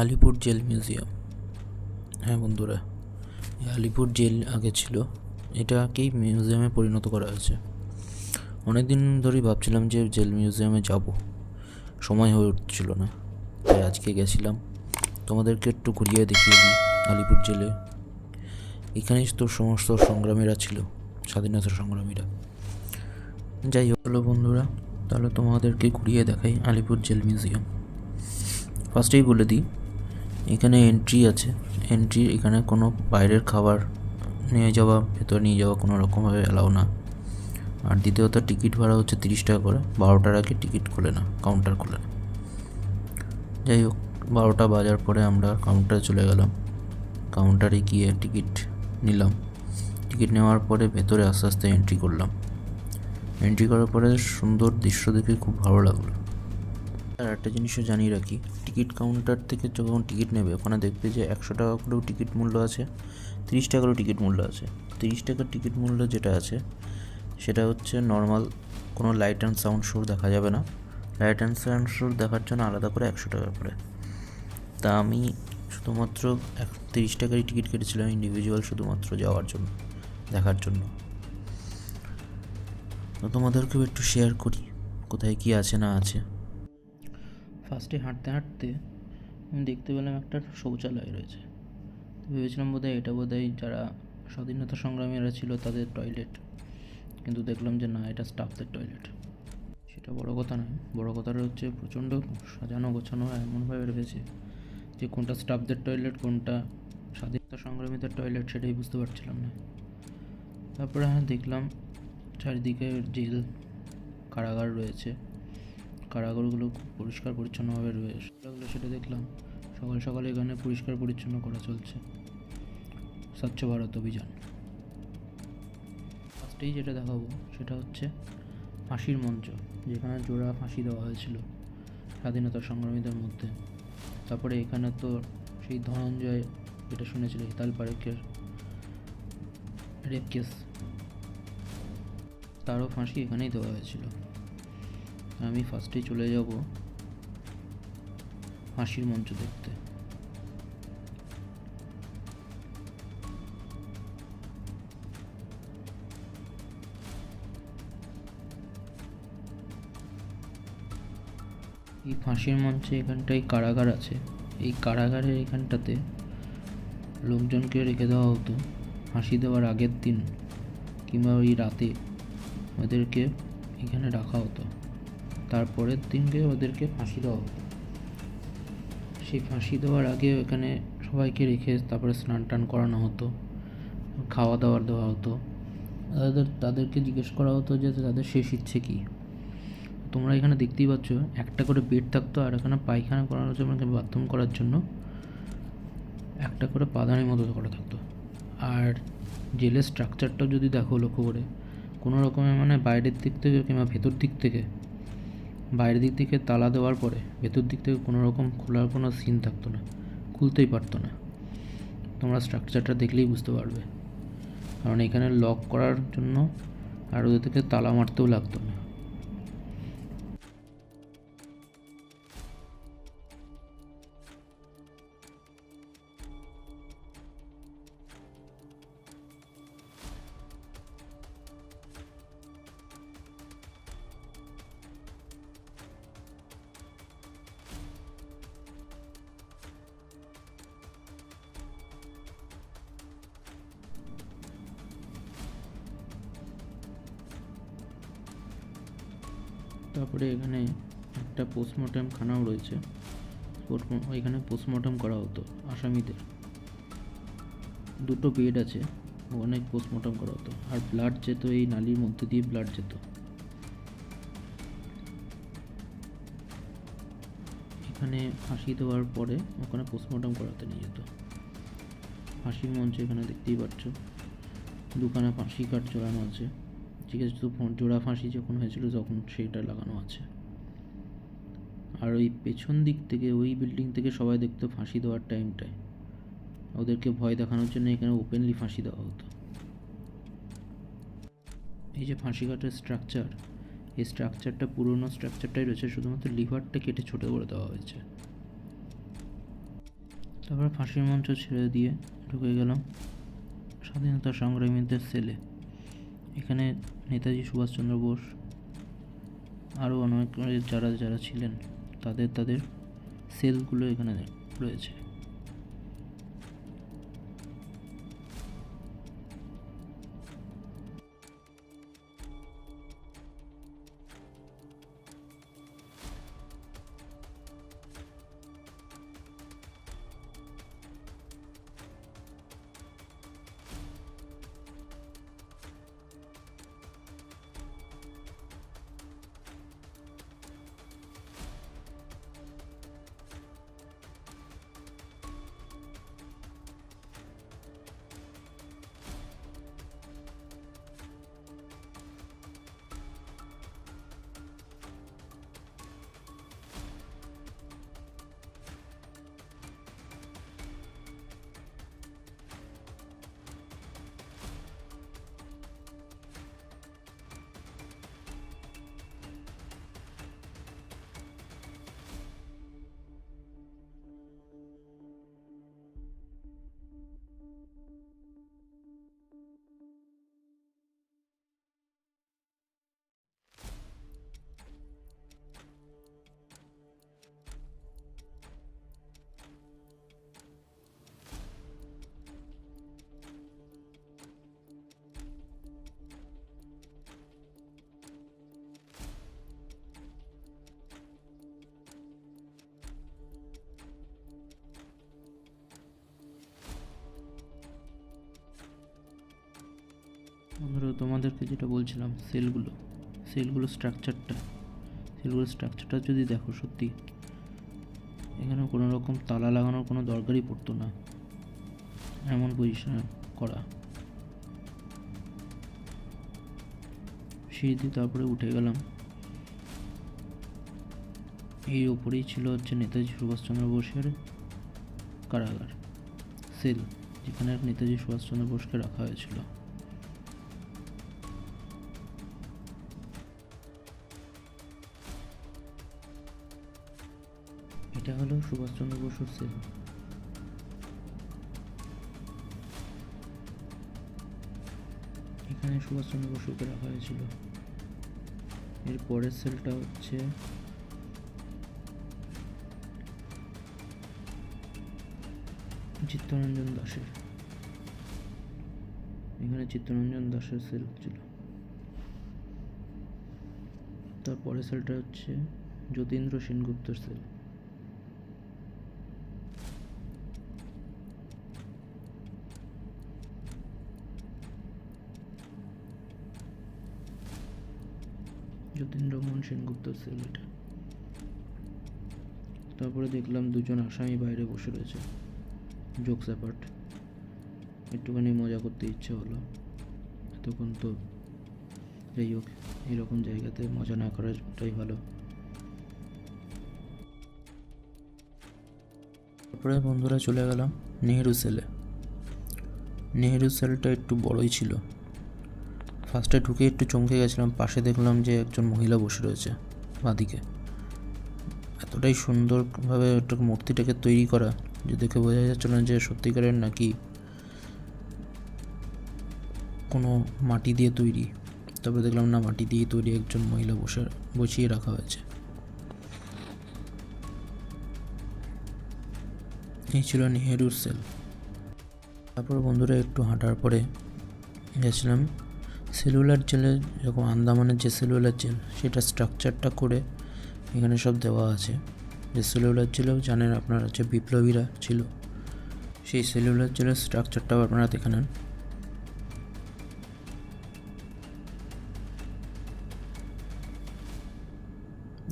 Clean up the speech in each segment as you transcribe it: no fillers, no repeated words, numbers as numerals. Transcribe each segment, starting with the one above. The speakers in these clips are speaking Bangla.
Alipur jail museum. হ্যাঁ বন্ধুরা, এই আলিপুর জেল আগে ছিল, এটাকেই মিউজিয়ামে পরিণত করা হয়েছে। অনেক দিন ধরেই ভাবছিলাম যে জেল মিউজিয়ামে যাব, সময় হয়ে উঠছিল না, তাই আজকে গেছিলাম। তোমাদেরকে একটু ঘুরিয়ে দেখিয়ে দিই আলিপুর জেলে। এখানেই তো সমস্ত সংগ্রামীরা ছিল, স্বাধীনতা সংগ্রামীরা। যাই হলো বন্ধুরা, তাহলে তোমাদেরকে ঘুরিয়ে দেখাই আলিপুর জেল মিউজিয়াম। ফার্স্টেই বলে দিই, এখানে এন্ট্রি আছে। এখানে কোনো বাইরের খাবার নিয়ে যাওয়া, ভেতরে নিয়ে যাওয়া কোনো রকমভাবে অ্যালাউ না। আর দ্বিতীয়ত টিকিট ভাড়া হচ্ছে 30 টাকা করে। 12টার আগে টিকিট খোলে না, কাউন্টার খোলে না। যাই হোক, 12টা বাজার পরে আমরা কাউন্টারে চলে গেলাম। কাউন্টারে গিয়ে টিকিট নিলাম। টিকিট নেওয়ার পরে ভেতরে আস্তে আস্তে এন্ট্রি করলাম। এন্ট্রি করার পরে সুন্দর দৃশ্য দেখে খুব ভালো লাগলো। আর একটা জিনিসও জানিয়ে রাখি, টিকিট কাউন্টার থেকে যখন টিকিট নেবে ওখানে দেখবে যে 100 টাকা করেও টিকিট মূল্য আছে, 30 টাকারও টিকিট মূল্য আছে। 30 টাকার টিকিট মূল্য যেটা আছে সেটা হচ্ছে নর্মাল, কোনো লাইট অ্যান্ড সাউন্ড শো দেখা যাবে না। লাইট অ্যান্ড সাউন্ড শো দেখার জন্য আলাদা করে 100 টাকা করে। তা আমি শুধুমাত্র 30 টাকারই টিকিট কেটেছিলাম, ইন্ডিভিজুয়াল, শুধুমাত্র যাওয়ার জন্য, দেখার জন্য। তো তোমাদেরকেও একটু শেয়ার করি কোথায় কী আছে না আছে। ফার্স্টে হাঁটতে হাঁটতে আমি দেখতে পেলাম একটা শৌচালয় রয়েছে। ভেবেছিলাম এটা বোধহয় যারা স্বাধীনতা সংগ্রামীরা ছিল তাদের টয়লেট, কিন্তু দেখলাম যে না, এটা স্টাফদের টয়লেট। সেটা বড় কথা নয়, বড় কথাটা হচ্ছে প্রচণ্ড সাজানো গোছানো এমনভাবে রয়েছে যে কোনটা স্টাফদের টয়লেট কোনটা স্বাধীনতা সংগ্রামীদের টয়লেট সেটাই বুঝতে পারছিলাম না। তারপরে দেখলাম চারিদিকে জেল, কারাগার রয়েছে। কারাগারগুলো খুব পরিষ্কার পরিচ্ছন্নভাবে রয়েছে, সেটা দেখলাম। সকাল সকালে এখানে পরিষ্কার পরিচ্ছন্ন করা চলছে, স্বচ্ছ ভারত অভিযান। ফার্স্টেই যেটা দেখাবো সেটা হচ্ছে ফাঁসির মঞ্চ, যেখানে জোড়া ফাঁসি দেওয়া হয়েছিল স্বাধীনতা সংগ্রামীদের মধ্যে। তারপরে এখানে তো সেই ধনঞ্জয়, যেটা শুনেছিল হিতাল পারেখের রেপ কেস, তারও ফাঁসি এখানেই দেওয়া হয়েছিল। আমি ফার্স্টেই চলে যাব ফাঁসির মঞ্চ দেখতে। এই ফাঁসির মঞ্চে এখানটায় কারাগার আছে। এই কারাগারের এখানটাতে লোকজনকে রেখে দেওয়া হতো ফাঁসি দেওয়ার আগের দিন কিংবা ওই রাতে ওদেরকে এখানে রাখা হতো, তারপরের দিনকে ওদেরকে ফাঁসি দেওয়া হতো। সেই ফাঁসি দেওয়ার আগে এখানে সবাইকে রেখে তারপরে স্নান টান করানো হতো, খাওয়া দাওয়ার দেওয়া হতো। তাদেরকে জিজ্ঞেস করা হতো যে তাদের শেষ ইচ্ছে কী। তোমরা এখানে দেখতেই পাচ্ছ একটা করে বেড থাকতো, আর এখানে পায়খানা করানোর জন্য, বাথরুম করার জন্য একটা করে পাদানির মতো করা থাকতো। আর জেলের স্ট্রাকচারটাও যদি দেখো লক্ষ্য করে, কোনো রকমের বাইরের দিক থেকে কিংবা ভেতর দিক থেকে, বাইরের দিক থেকে তালা দেওয়ার পরে ভেতর দিক থেকে কোনো রকম খোলার কোনো সিন থাকতো না, খুলতেই পারতো না। তোমরা স্ট্রাকচারটা দেখলেই বুঝতে পারবে, কারণ এখানে লক করার জন্য আর ওদের থেকে তালা মারতেও লাগতো না। তারপরে এখানে একটা পোস্টমর্টম খানাও রয়েছে। এখানে পোস্টমর্টম করা হতো আসামিদের। 2টো বেড আছে, অনেক পোস্টমর্টম করা হতো। আর ব্লাড যেত, এই নালির মধ্যে দিয়ে ব্লাড যেত। এখানে ফাঁসি দেওয়ার পরে ওখানে পোস্টমর্টম করাতে নিয়ে যেত। ফাঁসির মঞ্চ এখানে দেখতেই পাচ্ছ, দুখানা ফাঁসি কাঠ জোড়ানো আছে। ঠিক আছে, তো জোড়া ফাঁসি যখন হয়েছিল তখন সেইটা লাগানো আছে। আর ওই পেছন দিক থেকে, ওই বিল্ডিং থেকে সবাই দেখতো ফাঁসি দেওয়ার টাইমটায়। ওদেরকে ভয় দেখানোর জন্য এখানে ওপেনলি ফাঁসি দেওয়া হতো। এই যে ফাঁসি কাঠের স্ট্রাকচার, এই স্ট্রাকচারটা পুরনো স্ট্রাকচারটাই রয়েছে, শুধুমাত্র লিভারটা কেটে ছোটো করে দেওয়া হয়েছে। তারপরে ফাঁসির মঞ্চ ছেড়ে দিয়ে ঢুকে গেলাম স্বাধীনতা সংগ্রামীদের সেলে। এখানে নেতাজি সুভাষচন্দ্র বোস আরও অনেক যারা যারা ছিলেন তাদের সেলগুলো এখানে রয়েছে। বন্ধুরা, তোমাদেরকে যেটা বলছিলাম সেলগুলো স্ট্রাকচারটা যদি দেখো, সত্যি এখানে কোনো রকম তালা লাগানোর কোনো দরকারই পড়তো না, এমন পজিশনে করা। সিঁড়ি দিয়ে তারপরে উঠে গেলাম। এই ওপরেই ছিল হচ্ছে নেতাজি সুভাষচন্দ্র বোসের কারাগার, সেল, যেখানে নেতাজি সুভাষচন্দ্র বোসকে রাখা হয়েছিল। এটা হলো সুভাষচন্দ্র বসুর সেল। এখানে সুভাষচন্দ্র বসুকে রাখা হয়েছিল। এর পরের সেলটা হচ্ছে চিত্তরঞ্জন দাসের। এখানে চিত্তরঞ্জন দাসের সেল ছিল। তারপরের সেলটা হচ্ছে যতীন্দ্র সেনগুপ্তর সেল। যতীন্দ্রমোহন সেনগুপ্তর সেল এটা। তারপরে দেখলাম দুজন আসামি বাইরে বসে রয়েছে, জোকস অ্যাপার্ট। একটুখানি মজা করতে ইচ্ছে হলো, এতক্ষণ তো যাই হোক, এইরকম জায়গাতে মজা না করাটাই ভালো। তারপরে বন্ধুরা চলে গেলাম নেহেরু সেলে। নেহেরু সেলটা একটু বড়ই ছিল। ফার্স্টে ঢুকে একটু চমকে গেছিলাম, পাশে দেখলাম যে একজন মহিলা বসে রয়েছে বাঁদিকে। এতটাই সুন্দরভাবে একটা মূর্তিটাকে তৈরি করা যে দেখে বোঝা যাচ্ছিল না যে সত্যিকারের নাকি কোনো মাটি দিয়ে তৈরি। তারপরে দেখলাম না, মাটি দিয়ে তৈরি একজন মহিলা বসিয়ে রাখা হয়েছে। এই ছিল নেহেরুর সেল। তারপর বন্ধুরা একটু হাঁটার পরে গেছিলাম সেলুলার জেলে। যখন আন্দামানের যে সেলুলার জেল, সেটা স্ট্রাকচারটা করে এখানে সব দেওয়া আছে। যে সেলুলার জেলেও জানেন আপনারা, যে বিপ্লবীরা ছিল, সেই সেলুলার জেলের স্ট্রাকচারটাও আপনারা দেখে নেন।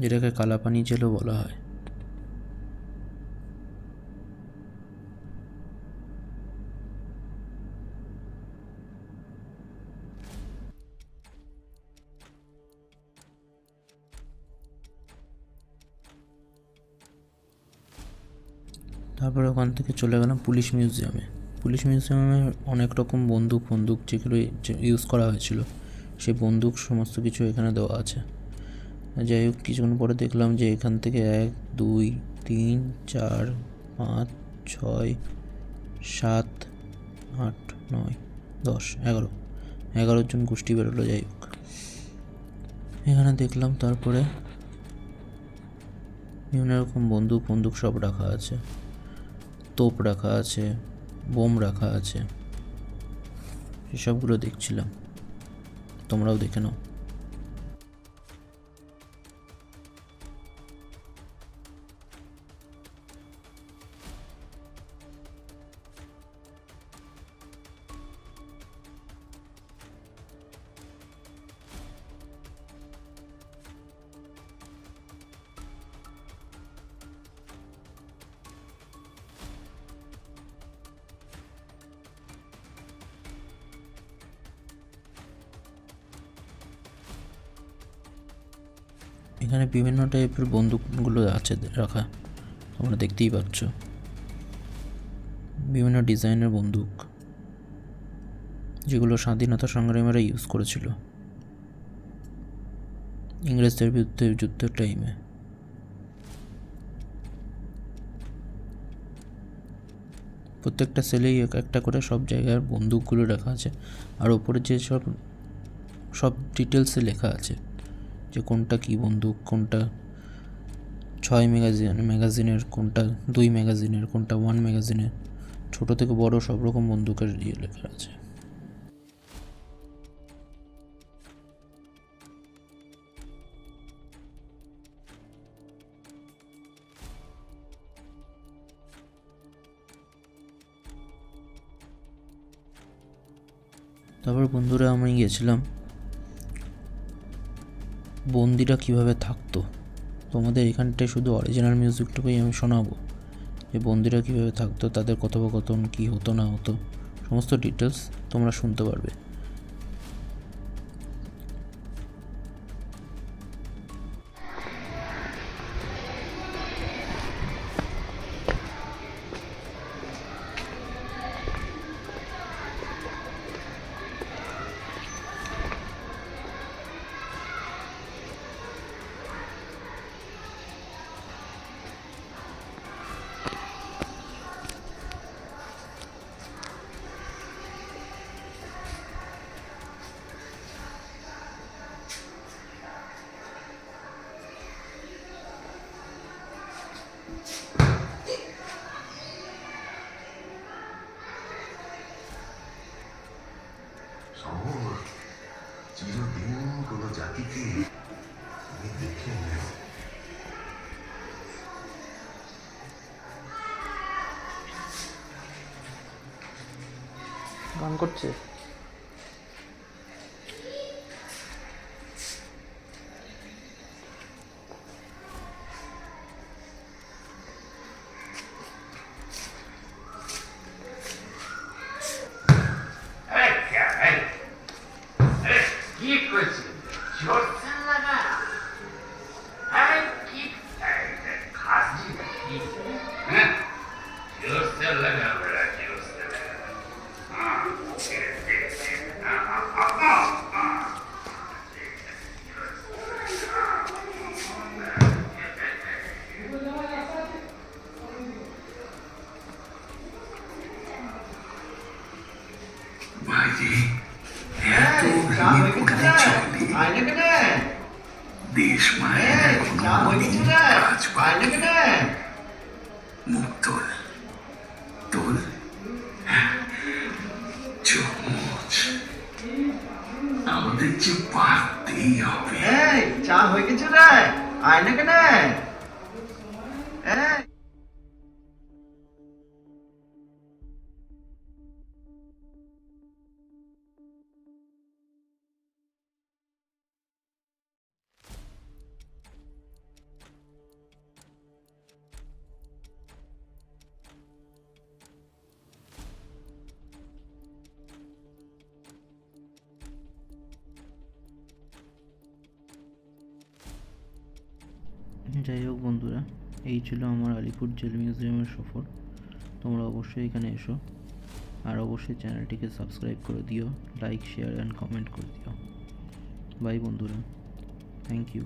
যেটাকে কালাপানি জেলও বলা হয়। তারপরে ওখান থেকে চলে গেলাম পুলিশ মিউজিয়ামে। পুলিশ মিউজিয়ামে অনেক রকম বন্দুক যেগুলো ইউজ করা হয়েছিল, সেই বন্দুক সমস্ত কিছু এখানে দেওয়া আছে। যাই হোক, কিছুক্ষণ পরে দেখলাম যে এখান থেকে 1 2 3 4 5 6, 7, 8, 9, 10, 11 জন গোষ্ঠী বেরোলো। যাই হোক, এখানে দেখলাম তারপরে বিভিন্ন রকম বন্দুক সব রাখা আছে, তোপ রাখা আছে, বোম রাখা আছে, সেসবগুলো দেখছিলাম। তোমরাও দেখে নাও। এখানে বিভিন্ন টাইপের বন্দুকগুলো আছে রাখা, তোমরা দেখতেই পাচ্ছ। বিভিন্ন ডিজাইনের বন্দুক, যেগুলো স্বাধীনতা সংগ্রামীরা ইউজ করেছিল ইংরেজদের বিরুদ্ধে যুদ্ধের টাইমে। প্রত্যেকটা সেলেই একটা করে সব জায়গার বন্দুকগুলো রাখা আছে, আর ওপরে যে সব ডিটেলসে লেখা আছে যে কোনটা কী বন্দুক, কোনটা 6 ম্যাগাজিনের, কোনটা 2 ম্যাগাজিনের, কোনটা 1 ম্যাগাজিনের, ছোট থেকে বড় সব রকম বন্দুকের লেখা আছে। তারপর বন্ধুরা আমি গেছিলাম বন্দিরা কিভাবে থাকতো। তোমাদের এখানটায় শুধু অরিজিনাল মিউজিকটুকুই আমি শোনাবো, যে বন্দিরা কীভাবে থাকতো, তাদের কথোপকথন কী হতো না হতো, সমস্ত ডিটেলস তোমরা শুনতে পারবে। চিরদিন কোনো জাতিকে তুমি দেখে নেও। গান করছে। দেশ মায়ের মুখ তোল তোল, চমচ আমাদের যে পারতেই হবে। চা হয়ে গেছে রে, আয় না কেন? যাই হোক বন্ধুরা, এই ছিল আমার আলিপুর জেল মিউজিয়ামের সফর। তোমরা অবশ্যই এখানে এসো, আর অবশ্যই চ্যানেলটিকে সাবস্ক্রাইব করে দিও, লাইক, শেয়ার অ্যান্ড কমেন্ট করে দিও। বাই বন্ধুরা, থ্যাংক ইউ।